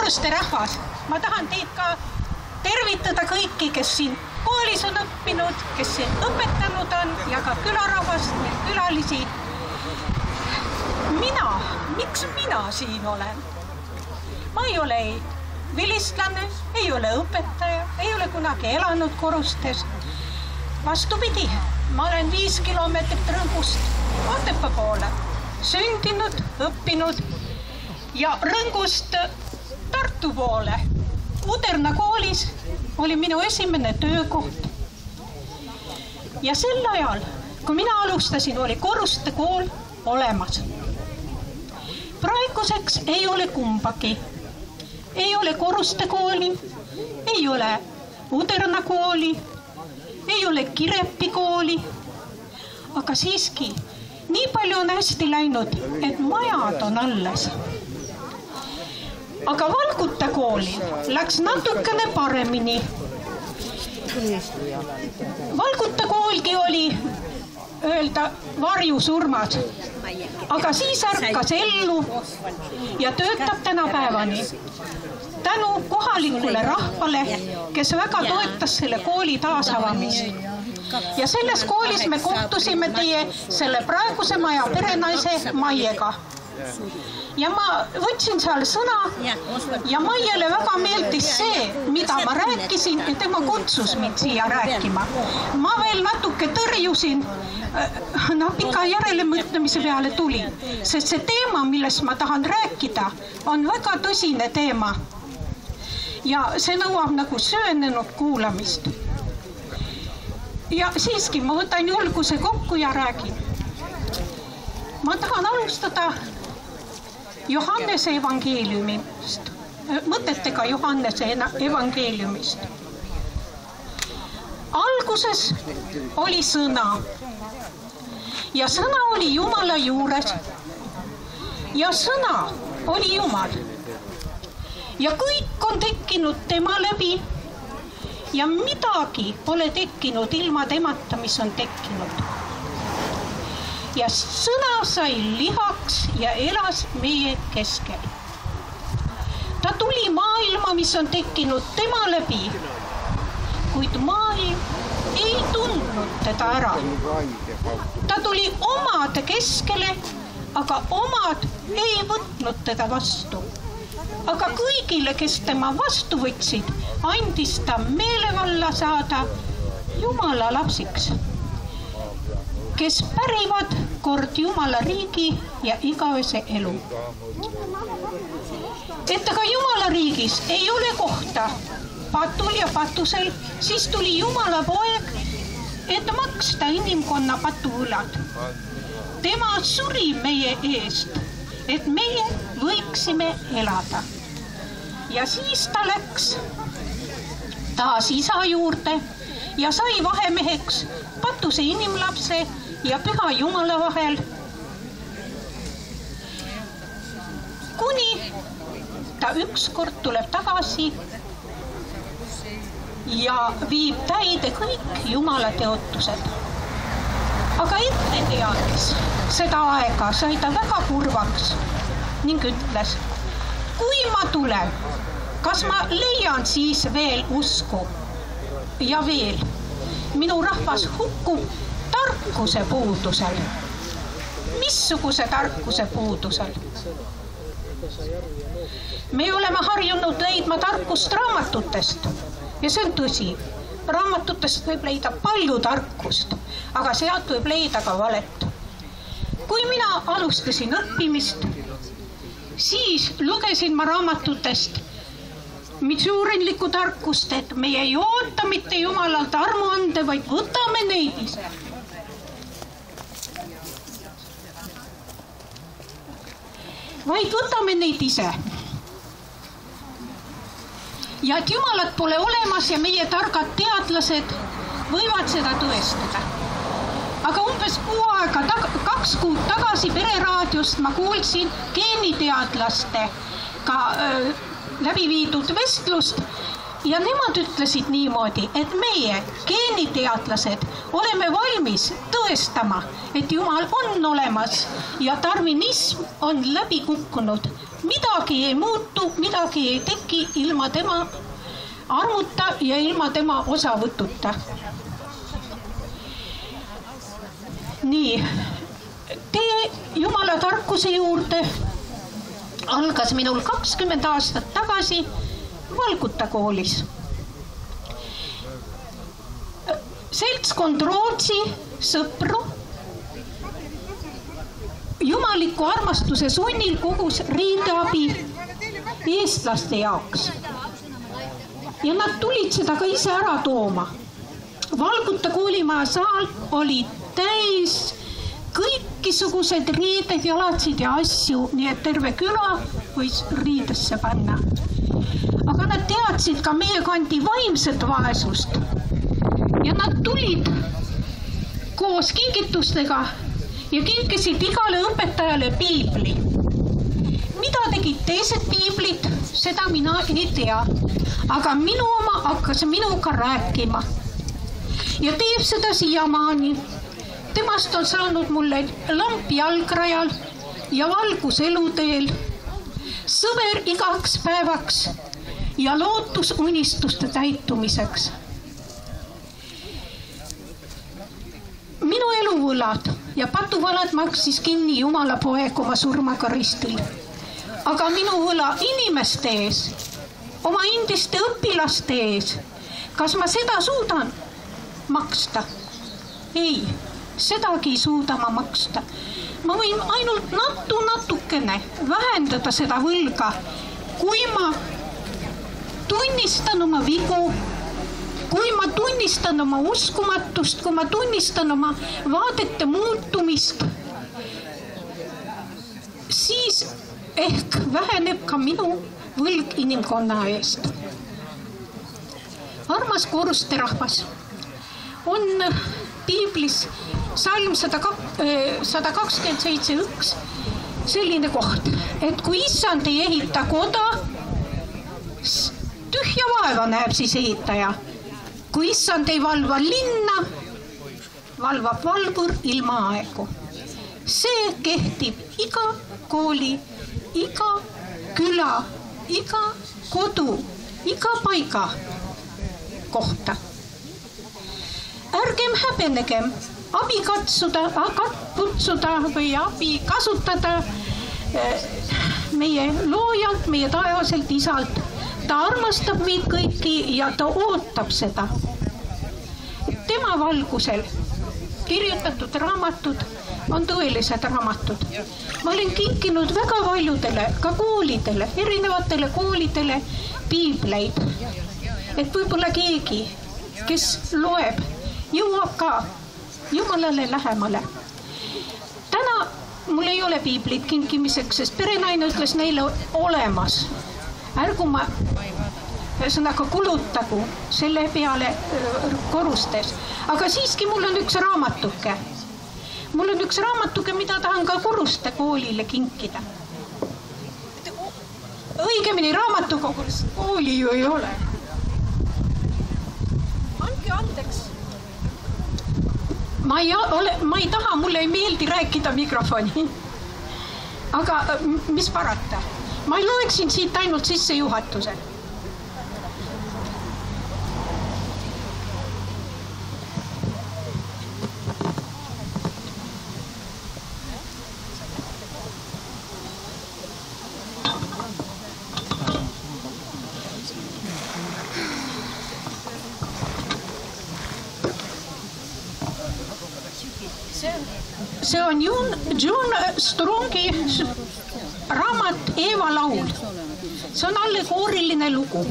Koruste rahvas, ma tahan teid ka tervitada kõiki, kes siin koolis on õppinud, kes siin õpetanud on ja ka külarahvast ja külalisi. Miks mina siin olen? Ma ei ole vilistlane, ei ole õpetaja, ei ole kunagi elanud Korustes. Vastupidi, ma olen 5 kilomeetrit Rõngust Otepää poole sündinud, õppinud ja Rõngust Tartu poole. Uderna koolis oli minu esimene töökoht. Ja sel ajal, kui mina alustasin, oli Koruste kool olemas. Praeguseks ei ole kumbagi. Ei ole Koruste kooli, ei ole Uderna kooli, ei ole Kirepi kooli. Aga siiski, nii palju on hästi läinud, et majad on alles. Aga Valguta kooli läks natukene paremini. Valguta koolgi oli öelda varjusurmas, aga siis ärkas ellu ja töötab tänapäevani. Tänu kohalikule rahvale, kes väga toetas selle kooli taasavamist. Ja selles koolis me kohtusime teie selle praeguse maja perenaise Maiega. Ja ma võtsin seal sõna ja Maiele väga meeldis see, mida ma rääkisin, et tema kutsus mind siia rääkima. Ma veel natuke tõrjusin, pika järelemõtlemise peale tuli, sest see teema, millest ma tahan rääkida, on väga tõsine teema. Ja see nõuab nagu söönenud kuulamist. Ja siiski ma võtan julguse kokku ja räägin. Ma tahan alustada Johannese evangeeliumist, mõtetega Johannese evangeeliumist. Alguses oli sõna ja sõna oli Jumala juures ja sõna oli Jumal. Ja kõik on tekkinud tema läbi ja midagi pole tekkinud ilma temata, mis on tekkinud. Ja sõna sai lihaks ja elas meie keskel. Ta tuli maailma, mis on tekkinud tema läbi, kuid maailm ei tundnud teda ära. Ta tuli omade keskele, aga omad ei võtnud teda vastu. Aga kõigile, kes tema vastu võtsid, andis ta meelevalla saada Jumala lapsiks, kes pärivad kord Jumala riigi ja igavese elu. Et aga Jumala riigis ei ole kohta patul ja patusel, siis tuli Jumala poeg, et maksta inimkonna patuvõlad. Tema suri meie eest, et meie võiksime elada. Ja siis ta läks taas isa juurde ja sai vahemeheks patuse inimlapse ja püha Jumala vahel. Kuni ta ükskord tuleb tagasi ja viib täide kõik Jumala teotused. Aga ette teadis seda aega, sai ta väga kurvaks ning ütles, kui ma tulen, kas ma leian siis veel usku? Ja veel, minu rahvas hukkub tarkuse puudusel. Missuguse tarkuse puudusel? Me oleme harjunud leidma tarkust raamatutest ja see on tõsi. Raamatutest võib leida palju tarkust, aga sealt võib leida ka valet. Kui mina alustasin õppimist, siis lugesin ma raamatutest mitsuurinlikku tarkust, et meie ei oota mitte Jumalalt armuande, vaid võtame neid ise. Ja et Jumalat pole olemas ja meie targad teadlased võivad seda tõestada. Aga umbes 2 kuud tagasi Pereraadiost ma kuulsin geeniteadlastega läbi viidud vestlust ja nemad ütlesid niimoodi, et meie geeniteadlased oleme valmis tõestama, et Jumal on olemas ja darwinism on läbi kukkunud. midagi ei muutu, midagi ei teki ilma tema armuta ja ilma tema osavõtuta. Nii, tee Jumala tarkuse juurde algas minul 20 aastat tagasi Valguta koolis. Seltskond Rootsi sõpru jumaliku armastuse sunnil kogus riideabi eestlaste jaoks. Ja nad tulid seda ka ise ära tooma. Valguta koolimaja saal oli täis kõikisugused riided, jalatsid ja asju, nii et terve küla võis riidesse panna. Aga nad teadsid ka meie kandi vaimset vaesust. Ja nad tulid koos kingitustega ja kinkisid igale õpetajale piibli. Mida tegid teised piiblid, seda mina ei tea. Aga minu oma hakkas minuga rääkima. Ja teeb seda siiamaani. Temast on saanud mulle lamp jalgrajal ja valgus eluteel, sõber igaks päevaks ja lootus unistuste täitumiseks. Minu eluvõlad ja patuvalad maksis kinni Jumala poeg oma surmaga ristil. Aga minu võla inimeste ees, oma endiste õpilaste ees, kas ma seda suudan maksta? Ei, sedagi ei suuda ma maksta. Ma võin ainult natukene vähendada seda võlga, kui ma tunnistan oma vigu, kui ma tunnistan oma uskumatust, kui ma tunnistan oma vaadete muutumist, siis ehk väheneb ka minu võlg inimkonna eest. Armas korusterahvas, on piiblis salm 127.1 selline koht, et kui issand ei ehita koda, tühja vaeva näeb siis ehitaja. Kui issand ei valva linna, valvab valvur ilma aegu. See kehtib iga kooli, iga küla, iga kodu, iga paiga kohta. Ärgem häbenegem abi kutsuda või abi kasutada meie loojalt, meie taevaselt isalt. Ta armastab meid kõiki ja ta ootab seda. Tema valgusel kirjutatud raamatud on tõelised raamatud. Ma olen kinkinud väga paljudele, ka koolidele, erinevatele koolidele piibleid. Et võib-olla keegi, kes loeb, jõuab ka Jumalale lähemale. Täna mul ei ole piiblit kinkimiseks, sest perenaine ütles neile olemas. Ärgu ma kulutagu selle peale korustes. Aga siiski mul on üks raamatuke. Mul on üks raamatuke, mida tahan ka koruste koolile kinkida. Õigemini raamatukogus kooli ju ei ole. Andke andeks. Ma ei taha, mulle ei meeldi rääkida mikrofoni. Aga mis parata? Ma loeksin siit ainult sisse juhatuse. See on John Strongi raamat Eeva laul. See on allegooriline lugu.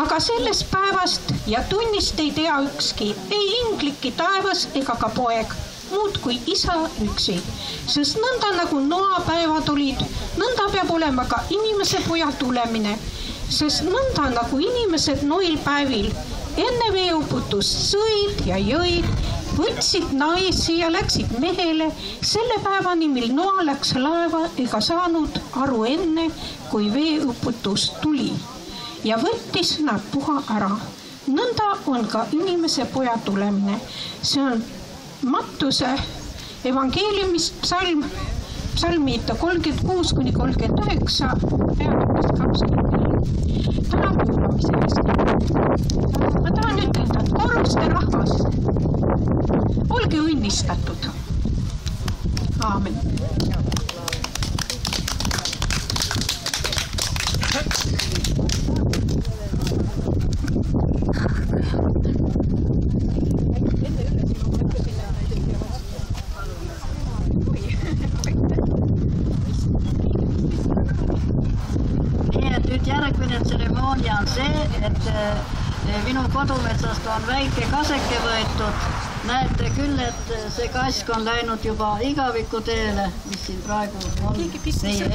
Aga sellest päevast ja tunnist ei tea ükski, ei inglikki taevas ega ka poeg, muud kui isa üksi. Sest nõnda nagu noapäevad olid, nõnda peab olema ka inimese poja tulemine. Sest nõnda nagu inimesed noil päevil enne veeuputust sõid ja jõid, võtsid naisi ja läksid mehele, selle päevani, mil Noa läks laeva ega saanud aru enne, kui veeuputus tuli ja võttis nad puha ära. Nõnda on ka inimese poja tulemine. See on Mattuse evangeeliumist psalmid 36-39, peatükist 24. Tänan kuulamise eest. Ma tahan ütelda, et korruste rahvas, olge õnnistatud. Aamen. Nüüd järgmine tseremoonia on see, et minu kodumetsast on väike kaseke võetud. Näete küll, et see kask on läinud juba igavikuteele, mis siin praegu on meie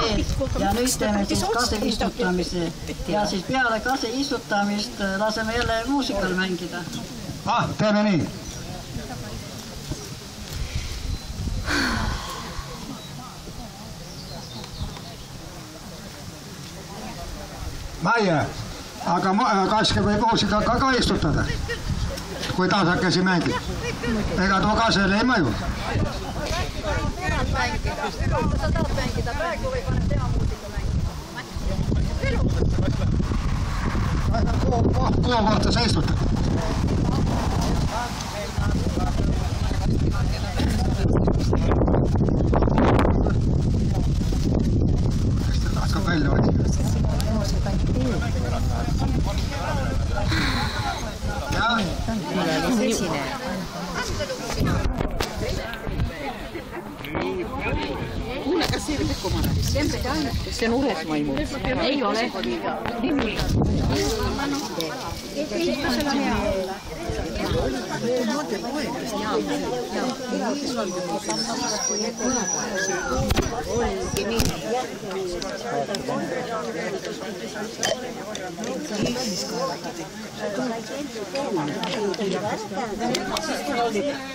ees. Ja nüüd teeme siis kase istutamise. Ja siis peale kase istutamist laseme jälle muusikal mängida. Teeme nii. Maie, aga kaske võib muusikaga ka istutada, kui tasakesi mängib. Ega tuo kasele ei mõju. Sa tahad mängida praegu või paned tema muusika mängida? Kuhu kohta sa istutad? Hakkab välja otsima. Kuule, kas see ei või tekkumana? See on ures maimu. Ei ole.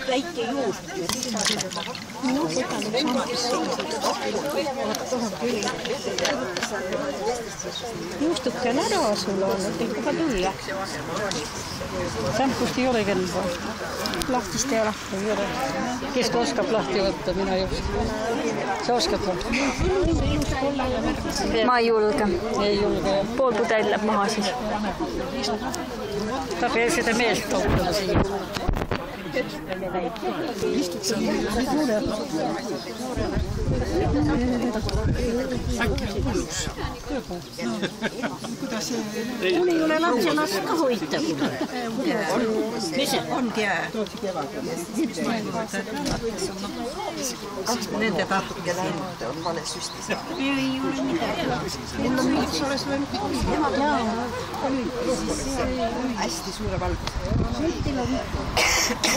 Väike juust. Juustut on ära sul on, et kohe tulla. Sämpust ei ole kelva. Lahtist ei ole. Kes oskab lahti võtta, mina ei oska. Sa oskad lahti? Ma ei julge. Ei julge. Pool pudel läheb maha siis. Ta peab seda meelt tohtama siia. Mul ei ole lapsenast ka hoita. Mis ongi jää? Nende tahke läinud on vale süstis. Ei ole midagi. Mul on mingit oleks võinud Hästi suure valgus.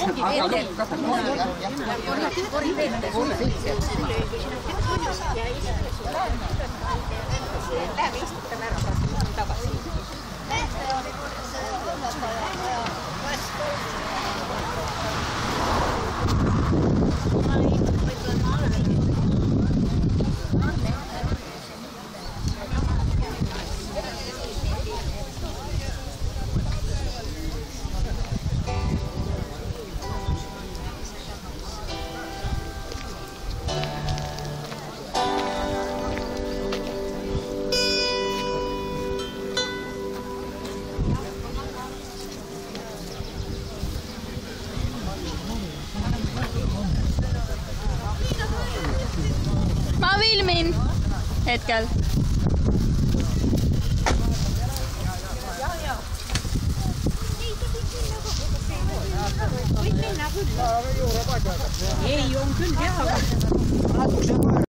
Aga Lähme istutame ära, tagasi. ma filmin hetkel. Ei, on küll hea.